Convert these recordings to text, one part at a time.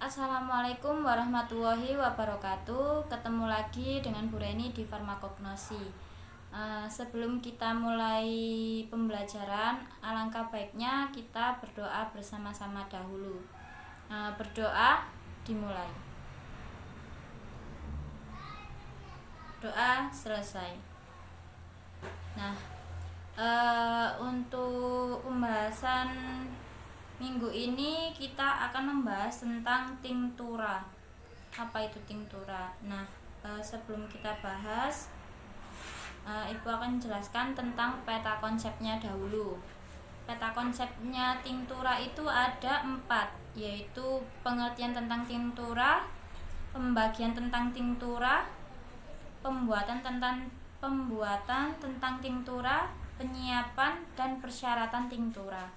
Assalamualaikum warahmatullahi wabarakatuh. Ketemu lagi dengan Bu Reni di Farmakognosi. Sebelum kita mulai pembelajaran, alangkah baiknya kita berdoa bersama-sama dahulu. Berdoa dimulai. Doa selesai. Nah, untuk pembahasan minggu ini kita akan membahas tentang tinktura. Apa itu tinktura? Nah, sebelum kita bahas, Ibu akan jelaskan tentang peta konsepnya dahulu. Peta konsepnya tinktura itu ada 4, yaitu pengertian tentang tinktura, pembagian tentang tinktura, pembuatan tentang tinktura, penyiapan dan persyaratan tinktura.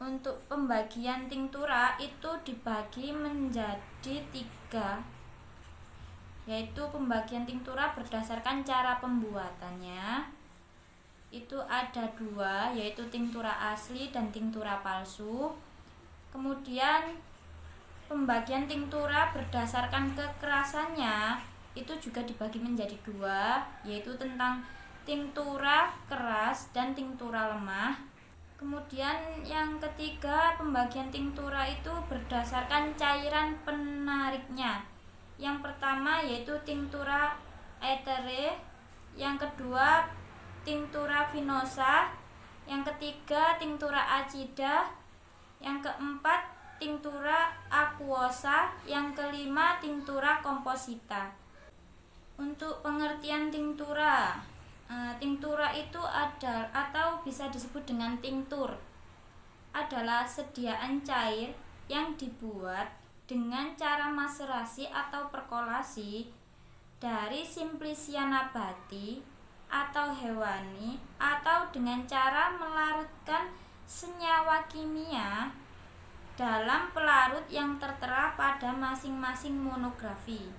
Untuk pembagian tinktura itu dibagi menjadi 3, yaitu pembagian tinktura berdasarkan cara pembuatannya. Itu ada 2, yaitu tinktura asli dan tinktura palsu. Kemudian pembagian tinktura berdasarkan kekerasannya itu juga dibagi menjadi 2, yaitu tentang tinktura keras dan tinktura lemah. Kemudian yang ketiga, pembagian tinktura itu berdasarkan cairan penariknya. Yang pertama yaitu tinktura etere, yang kedua tinktura venosa, yang ketiga tinktura acida, yang keempat tinktura aquosa, yang kelima tinktura komposita. Untuk pengertian tinktura, tinktura itu ada atau bisa disebut dengan tinktur, adalah sediaan cair yang dibuat dengan cara maserasi atau perkolasi dari simplisia nabati atau hewani, atau dengan cara melarutkan senyawa kimia dalam pelarut yang tertera pada masing-masing monografi.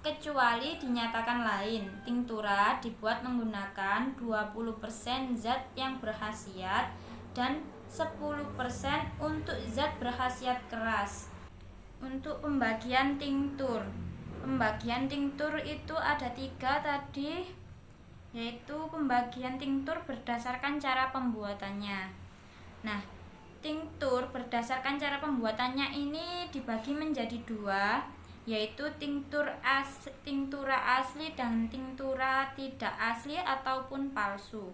Kecuali dinyatakan lain, tinktura dibuat menggunakan 20% zat yang berkhasiat dan 10% untuk zat berkhasiat keras. Untuk pembagian tinktur itu ada 3 tadi, yaitu pembagian tinktur berdasarkan cara pembuatannya. Nah, tinktur berdasarkan cara pembuatannya ini dibagi menjadi 2, yaitu tinktura asli dan tinktura tidak asli ataupun palsu.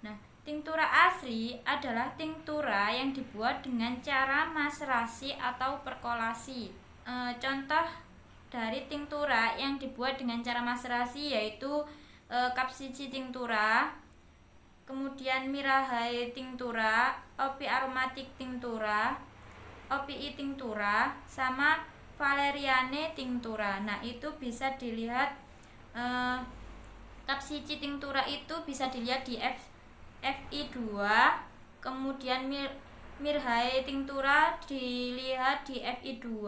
Nah, tinktura asli adalah tinktura yang dibuat dengan cara maserasi atau perkolasi. Contoh dari tinktura yang dibuat dengan cara maserasi yaitu kapsici tinktura, kemudian mirahae tinktura, opi aromatik tinktura, opii tinktura, sama valeriane tinktura. Nah, itu bisa dilihat kapsici tinktura itu bisa dilihat di Fi2, kemudian mirahae tinktura dilihat di Fi2,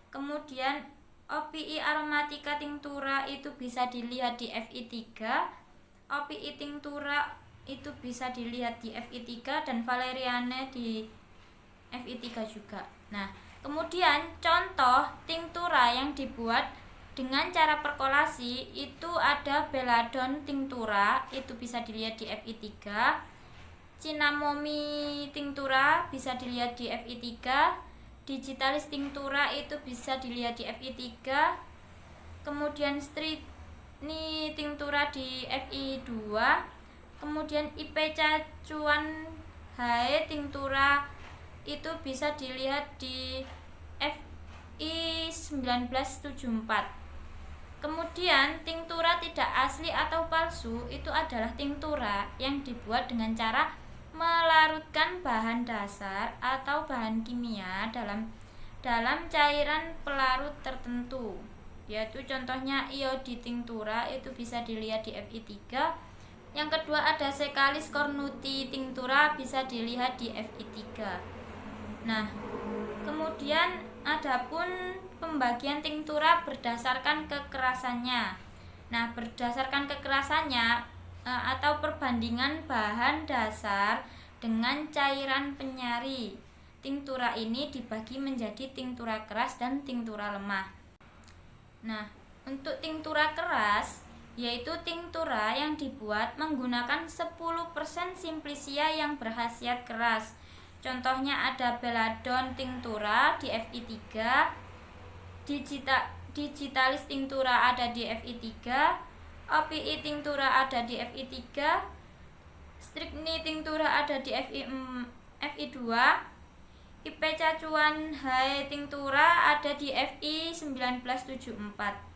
kemudian opii aromatika tinktura itu bisa dilihat di Fi3, opii tinktura itu bisa dilihat di Fi3, dan valeriane di Fi3 juga. Nah, kemudian contoh tinktura yang dibuat dengan cara perkolasi itu ada belladon tinktura, itu bisa dilihat di Fi3, cinamomi tinktura bisa dilihat di Fi3, digitalis tinktura itu bisa dilihat di Fi3, kemudian strini tinktura di Fi2, kemudian ipecacuan hae tinktura itu bisa dilihat di Fi 1974. Kemudian tinktura tidak asli atau palsu itu adalah tinktura yang dibuat dengan cara melarutkan bahan dasar atau bahan kimia dalam cairan pelarut tertentu, yaitu contohnya iodi tinktura itu bisa dilihat di Fi3. Yang kedua ada sekalis cornuti tinktura bisa dilihat di Fi3. Nah, kemudian adapun pembagian tinktura berdasarkan kekerasannya. Nah, berdasarkan kekerasannya atau perbandingan bahan dasar dengan cairan penyari. tinktura ini dibagi menjadi tinktura keras dan tinktura lemah. Nah, untuk tinktura keras yaitu tinktura yang dibuat menggunakan 10% simplisia yang berkhasiat keras. Contohnya ada Belladonna tinktura di Fi3, Digitalis tinktura ada di Fi3, OPI tinktura ada di Fi3, Strychnine tinktura ada di Fi2, IP Cacuan Hai tinktura ada di Fi1974.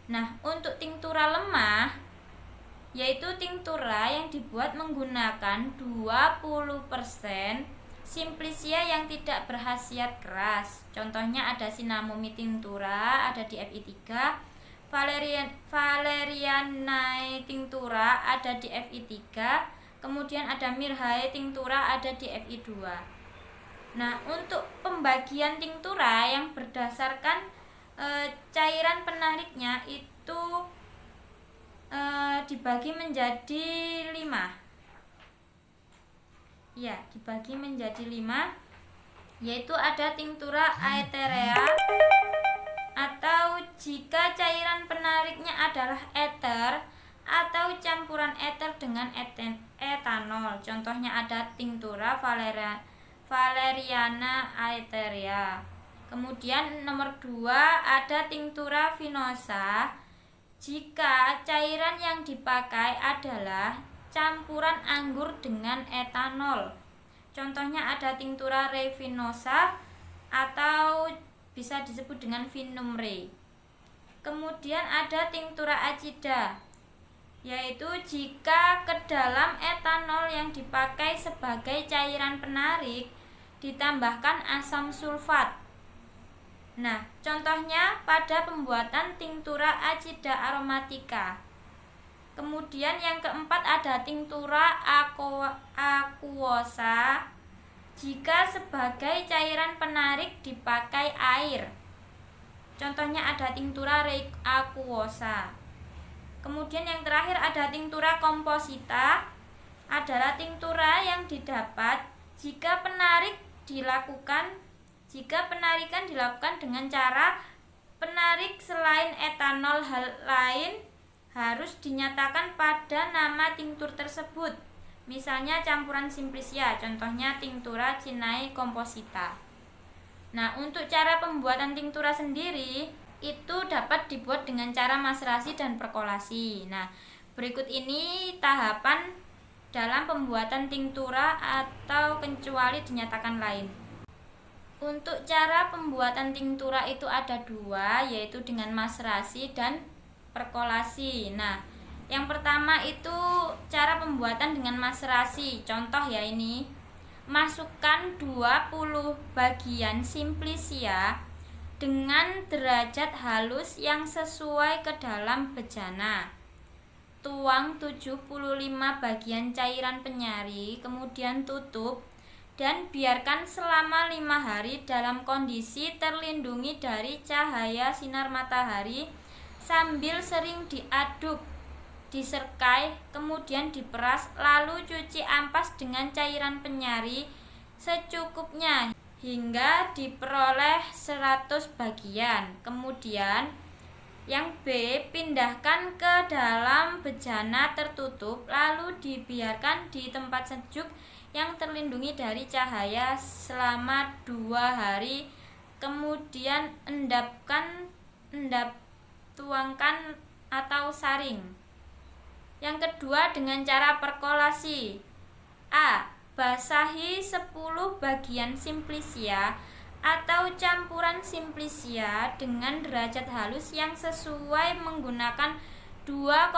Nah, untuk tinktura lemah yaitu tinktura yang dibuat menggunakan 20% simplisia yang tidak berkhasiat keras. Contohnya ada Cinnamomid tinktura ada di Fi3, Valerianae tinktura ada di Fi3, kemudian ada Myrrhae tinktura ada di Fi2. Nah, untuk pembagian tinktura yang berdasarkan cairan penariknya itu dibagi menjadi 5. Ya, dibagi menjadi 5, yaitu ada tinktura aetherea atau jika cairan penariknya adalah ether atau campuran ether dengan etanol. Contohnya ada tinktura Valeriana aetherea. Kemudian nomor 2 ada tinktura vinosa jika cairan yang dipakai adalah campuran anggur dengan etanol. Contohnya ada tinktura Re vinosa atau bisa disebut dengan Vinum Re. Kemudian ada tinktura acida, yaitu jika ke dalam etanol yang dipakai sebagai cairan penarik ditambahkan asam sulfat. Nah, contohnya pada pembuatan tinktura acida aromatica. Kemudian yang keempat ada tinktura aquosa jika sebagai cairan penarik dipakai air. Contohnya ada tinktura Re aquosa. Kemudian yang terakhir ada tinktura komposita, adalah tinktura yang didapat jika penarikan dilakukan dengan cara penarik selain etanol hal lain harus dinyatakan pada nama tinktur tersebut. Misalnya campuran simplisia, contohnya tinktura Cinnae composita. Nah, untuk cara pembuatan tinktura sendiri itu dapat dibuat dengan cara maserasi dan perkolasi. Nah, berikut ini tahapan dalam pembuatan tinktura atau kecuali dinyatakan lain. Untuk cara pembuatan tinktura itu ada 2, yaitu dengan maserasi dan perkolasi. Nah, yang pertama itu cara pembuatan dengan maserasi. Contoh ya ini. Masukkan 20 bagian simplisia dengan derajat halus yang sesuai ke dalam bejana. Tuang 75 bagian cairan penyari, kemudian tutup dan biarkan selama 5 hari dalam kondisi terlindungi dari cahaya sinar matahari sambil sering diaduk, diserkai, kemudian diperas, lalu cuci ampas dengan cairan penyari secukupnya hingga diperoleh 100 bagian. Kemudian yang B, pindahkan ke dalam bejana tertutup lalu dibiarkan di tempat sejuk yang terlindungi dari cahaya selama 2 hari. Kemudian tuangkan atau saring. Yang kedua dengan cara perkolasi. A. Basahi 10 bagian simplisia atau campuran simplisia dengan derajat halus yang sesuai menggunakan 2,5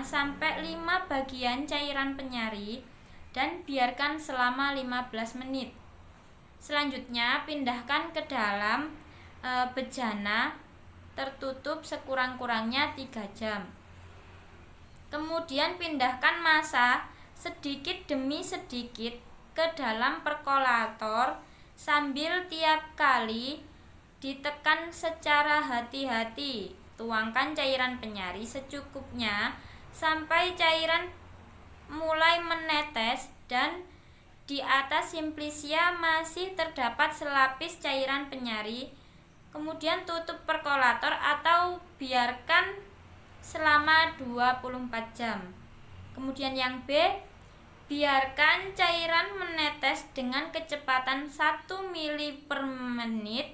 sampai 5 bagian cairan penyari dan biarkan selama 15 menit. Selanjutnya pindahkan ke dalam bejana tertutup sekurang-kurangnya 3 jam. Kemudian pindahkan massa sedikit demi sedikit ke dalam perkolator sambil tiap kali ditekan secara hati-hati. Tuangkan cairan penyari secukupnya sampai cairan mulai menetes dan Di atas simplisia masih terdapat selapis cairan penyari. Kemudian tutup perkolator atau biarkan selama 24 jam. Kemudian yang B, biarkan cairan menetes dengan kecepatan 1 mili per menit.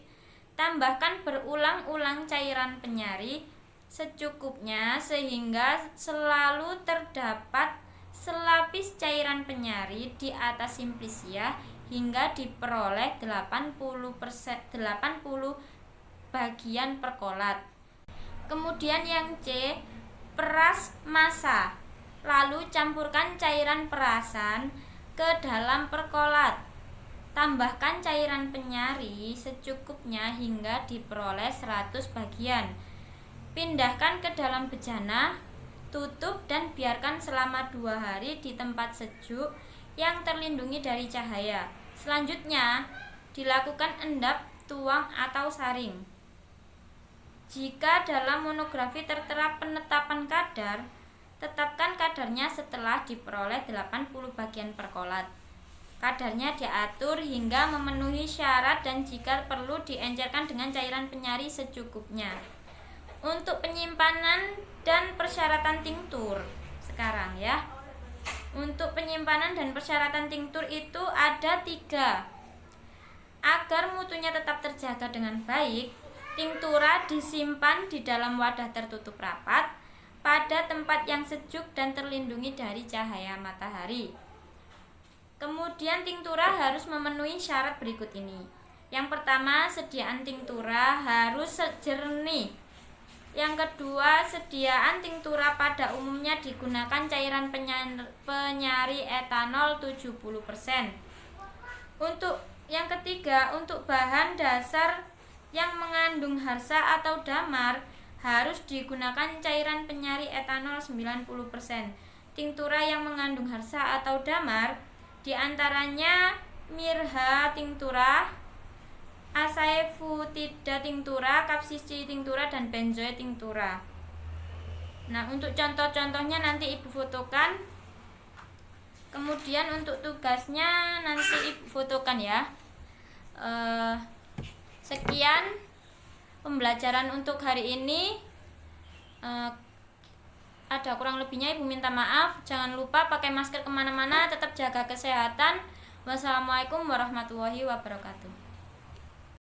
Tambahkan berulang-ulang cairan penyari secukupnya sehingga selalu terdapat selapis cairan penyari di atas simplisia hingga diperoleh 80 bagian perkolat. Kemudian yang C, peras massa. Lalu campurkan cairan perasan ke dalam perkolat. Tambahkan cairan penyari secukupnya hingga diperoleh 100 bagian. Pindahkan ke dalam bejana, tutup dan biarkan selama 2 hari di tempat sejuk yang terlindungi dari cahaya. Selanjutnya, dilakukan endap, tuang atau saring. Jika dalam monografi tertera penetapan kadar, tetapkan kadarnya setelah diperoleh 80 bagian perkolat. Kadarnya diatur hingga memenuhi syarat dan jika perlu diencerkan dengan cairan penyari secukupnya. Untuk penyimpanan dan persyaratan tinktur sekarang ya. Untuk penyimpanan dan persyaratan tinktur itu ada 3. Agar mutunya tetap terjaga dengan baik, tinktura disimpan di dalam wadah tertutup rapat pada tempat yang sejuk dan terlindungi dari cahaya matahari. Kemudian tinktura harus memenuhi syarat berikut ini. Yang pertama, sediaan tinktura harus jernih. Yang kedua, sediaan tinktura pada umumnya digunakan cairan penyari etanol 70%. Untuk yang ketiga, untuk bahan dasar yang mengandung harsa atau damar harus digunakan cairan penyari etanol 90%. Tinktura yang mengandung harsa atau damar diantaranya mirha tinktura, asafoetida tinktura, kapsisi tinktura, dan benzoe tinktura. Nah, untuk contoh-contohnya nanti Ibu fotokan. Kemudian untuk tugasnya nanti Ibu fotokan ya. Sekian pembelajaran untuk hari ini. Ada kurang lebihnya Ibu minta maaf. Jangan lupa pakai masker kemana-mana, tetap jaga kesehatan. Wassalamualaikum warahmatullahi wabarakatuh.